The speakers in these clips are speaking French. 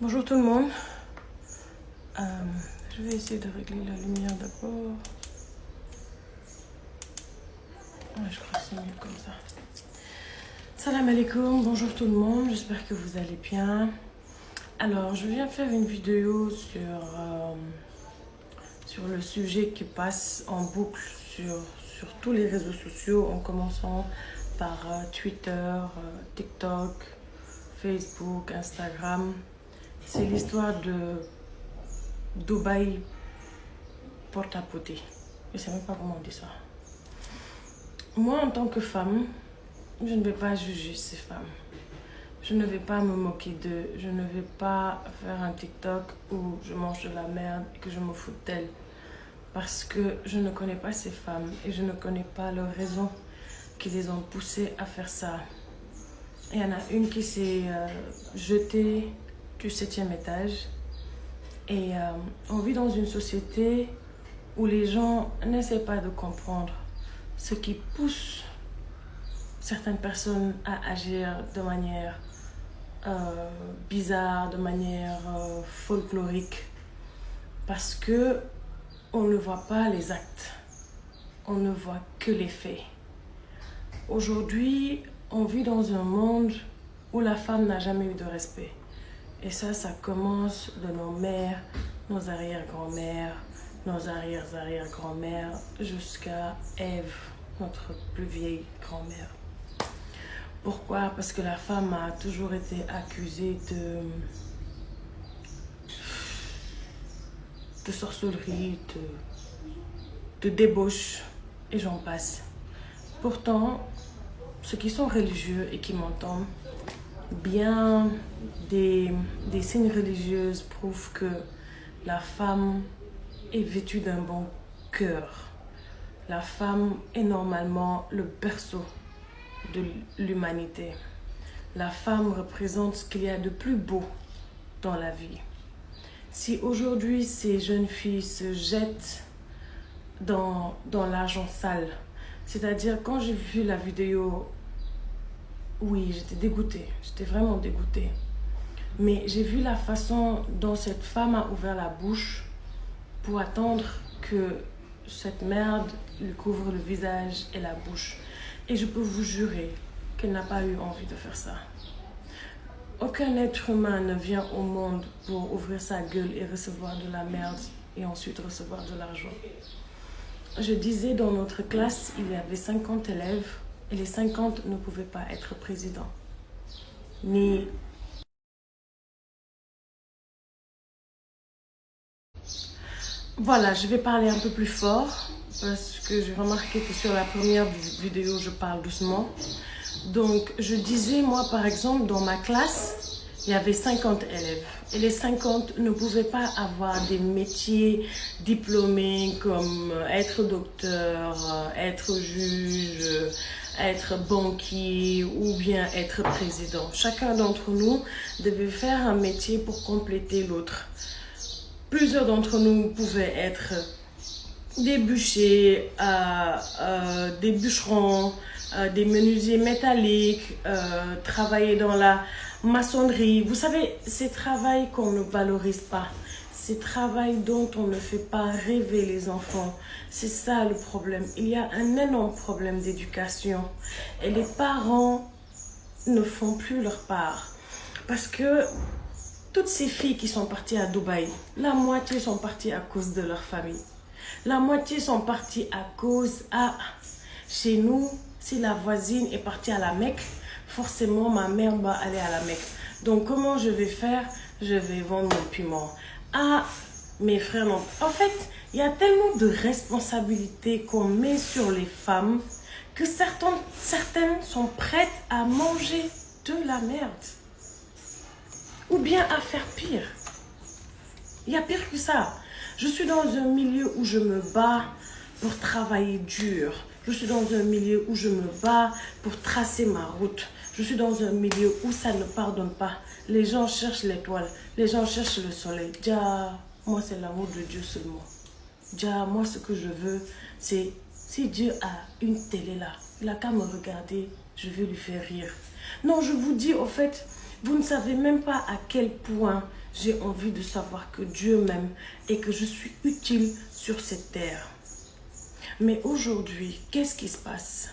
Bonjour tout le monde. Euh, je vais essayer de régler la lumière d'abord. Ouais, je crois que c'est mieux comme ça. Salam alaikum, bonjour tout le monde, j'espère que vous allez bien. Alors, je viens faire une vidéo sur le sujet qui passe en boucle sur tous les réseaux sociaux, en commençant par Twitter, TikTok, Facebook, Instagram. C'est l'histoire de Dubaï porte-à-poter. Je ne sais même pas comment on dit ça. Moi, en tant que femme, je ne vais pas juger ces femmes. Je ne vais pas me moquer d'eux. Je ne vais pas faire un TikTok où je mange de la merde et que je me fous d'elles. Parce que je ne connais pas ces femmes et je ne connais pas leurs raisons qui les ont poussées à faire ça. Il y en a une qui s'est jetée du 7e étage. Et on vit dans une société où les gens n'essaient pas de comprendre ce qui pousse certaines personnes à agir de manière bizarre, de manière folklorique, parce que on ne voit pas les actes, on ne voit que les faits. Aujourd'hui, on vit dans un monde où la femme n'a jamais eu de respect. Et ça commence de nos mères, nos arrière-grand-mères, nos arrière-arrière-grand-mères, jusqu'à Ève, notre plus vieille grand-mère. Pourquoi? Parce que la femme a toujours été accusée de sorcellerie, de débauche, et j'en passe. Pourtant, ceux qui sont religieux et qui m'entendent, bien des signes religieux prouvent que la femme est vêtue d'un bon cœur. La femme est normalement le berceau de l'humanité. La femme représente ce qu'il y a de plus beau dans la vie. Si aujourd'hui ces jeunes filles se jettent dans l'argent sale, c'est-à-dire quand j'ai vu la vidéo, oui, j'étais dégoûtée, j'étais vraiment dégoûtée. Mais j'ai vu la façon dont cette femme a ouvert la bouche pour attendre que cette merde lui couvre le visage et la bouche. Et je peux vous jurer qu'elle n'a pas eu envie de faire ça. Aucun être humain ne vient au monde pour ouvrir sa gueule et recevoir de la merde et ensuite recevoir de l'argent. Je disais, dans notre classe, il y avait 50 élèves et les 50 ne pouvaient pas être présidents. Ni Voilà, je vais parler un peu plus fort parce que j'ai remarqué que sur la première vidéo, je parle doucement. Donc, je disais, moi, par exemple, dans ma classe, il y avait 50 élèves. Et les 50 ne pouvaient pas avoir des métiers diplômés comme être docteur, être juge, être banquier ou bien être président. Chacun d'entre nous devait faire un métier pour compléter l'autre. Plusieurs d'entre nous pouvaient être des bûchers, des bûcherons, des menuisiers métalliques, travailler dans la maçonnerie. Vous savez, ces travails qu'on ne valorise pas, ces travails dont on ne fait pas rêver les enfants. C'est ça le problème. Il y a un énorme problème d'éducation et les parents ne font plus leur part. Parce que toutes ces filles qui sont parties à Dubaï, la moitié sont parties à cause de leur famille. La moitié sont parties à cause, chez nous, si la voisine est partie à la Mecque, forcément ma mère va aller à la Mecque. Donc comment je vais faire? Je vais vendre mon piment. Mes frères non. En fait, il y a tellement de responsabilités qu'on met sur les femmes que certaines sont prêtes à manger de la merde. Ou bien à faire pire. Il y a pire que ça. Je suis dans un milieu où je me bats pour travailler dur. Je suis dans un milieu où je me bats pour tracer ma route. Je suis dans un milieu où ça ne pardonne pas. Les gens cherchent l'étoile. Les gens cherchent le soleil. Déjà, moi, c'est l'amour de Dieu seulement. Déjà, moi, ce que je veux, c'est si Dieu a une télé là, il n'a qu'à me regarder, je vais lui faire rire. Non, je vous dis, au fait, vous ne savez même pas à quel point J'ai envie de savoir que Dieu m'aime et que je suis utile sur cette terre. Mais aujourd'hui, qu'est-ce qui se passe?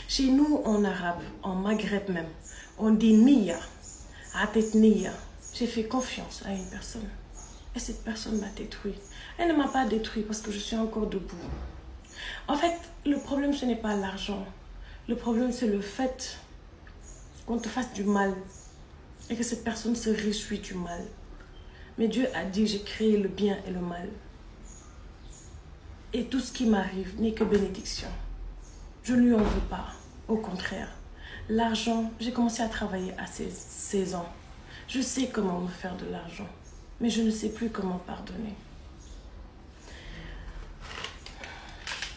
Chez nous, en arabe, en Maghreb même, on dit niya, atet niya. J'ai fait confiance à une personne et cette personne m'a détruit. Elle ne m'a pas détruit parce que je suis encore debout. En fait, le problème, ce n'est pas l'argent. Le problème, c'est le fait qu'on te fasse du mal et que cette personne se réjouit du mal. Mais Dieu a dit, j'ai créé le bien et le mal. Et tout ce qui m'arrive n'est que bénédiction. Je ne lui en veux pas. Au contraire, l'argent, j'ai commencé à travailler à 16 ans. Je sais comment me faire de l'argent, mais je ne sais plus comment pardonner.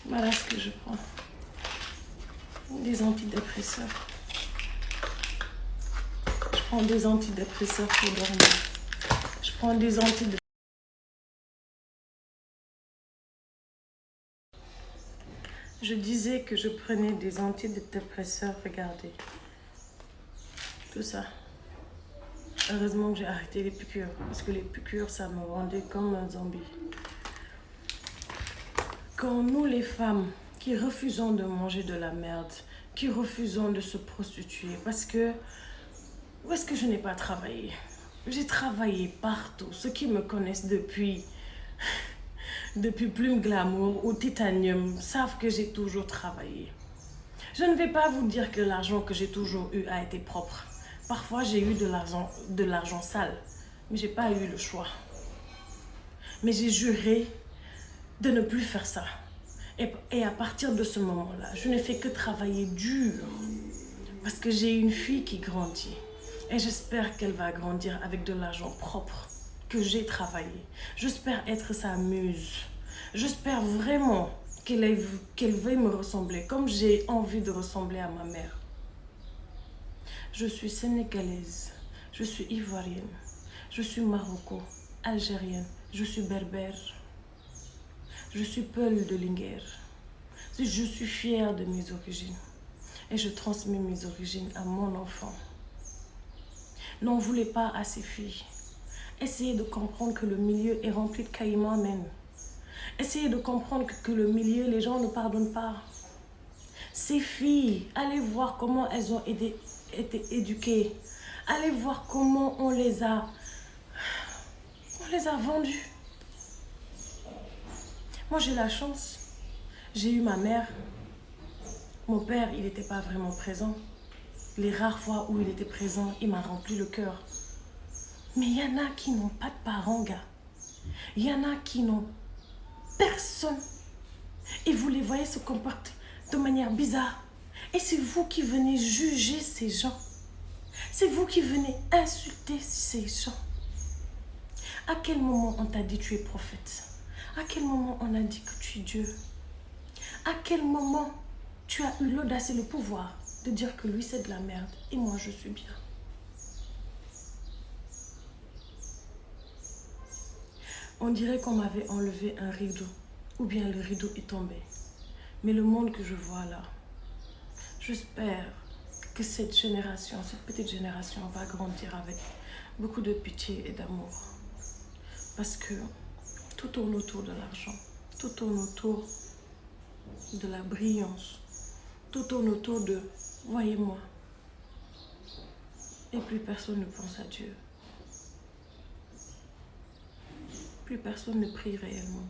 Voilà ce que je prends. Des antidépresseurs. Je prends des antidépresseurs pour dormir. Je prends des antidépresseurs. Je disais que je prenais des antidépresseurs, regardez. Tout ça. Heureusement que j'ai arrêté les piqûres, parce que les piqûres, ça me rendait comme un zombie. Quand nous, les femmes, qui refusons de manger de la merde, qui refusons de se prostituer, parce que, où est-ce que je n'ai pas travaillé? J'ai travaillé partout. Ceux qui me connaissent depuis Plume Glamour ou Titanium savent que j'ai toujours travaillé. Je ne vais pas vous dire que l'argent que j'ai toujours eu a été propre. Parfois, j'ai eu de l'argent sale, mais je n'ai pas eu le choix. Mais j'ai juré de ne plus faire ça. Et à partir de ce moment-là, je ne fais que travailler dur. Parce que j'ai une fille qui grandit. Et j'espère qu'elle va grandir avec de l'argent propre que j'ai travaillé. J'espère être sa muse. J'espère vraiment qu'elle veuille me ressembler comme j'ai envie de ressembler à ma mère. Je suis sénégalaise, je suis ivoirienne, je suis maroco, algérienne, je suis berbère, je suis peul de Linguère. Je suis fière de mes origines et je transmets mes origines à mon enfant. N'en voulez pas à ces filles. Essayez de comprendre que le milieu est rempli de caïmans même. Essayez de comprendre que le milieu, les gens ne pardonnent pas. Ces filles, allez voir comment elles ont été éduquées. Allez voir comment on les a vendues. Moi, j'ai la chance. J'ai eu ma mère. Mon père, il n'était pas vraiment présent. Les rares fois où il était présent, il m'a rempli le cœur. Mais il y en a qui n'ont pas de parents, gars. Il y en a qui n'ont personne. Et vous les voyez se comporter de manière bizarre. Et c'est vous qui venez juger ces gens. C'est vous qui venez insulter ces gens. À quel moment on t'a dit que tu es prophète? À quel moment on a dit que tu es Dieu? À quel moment tu as eu l'audace et le pouvoir de dire que lui c'est de la merde et moi je suis bien? On dirait qu'on m'avait enlevé un rideau, ou bien le rideau est tombé. Mais le monde que je vois là, j'espère que cette génération, cette petite génération va grandir avec beaucoup de pitié et d'amour. Parce que tout tourne autour de l'argent, tout tourne autour de la brillance, tout tourne autour de « voyez-moi ». Et plus personne ne pense à Dieu. Plus personne ne prie réellement.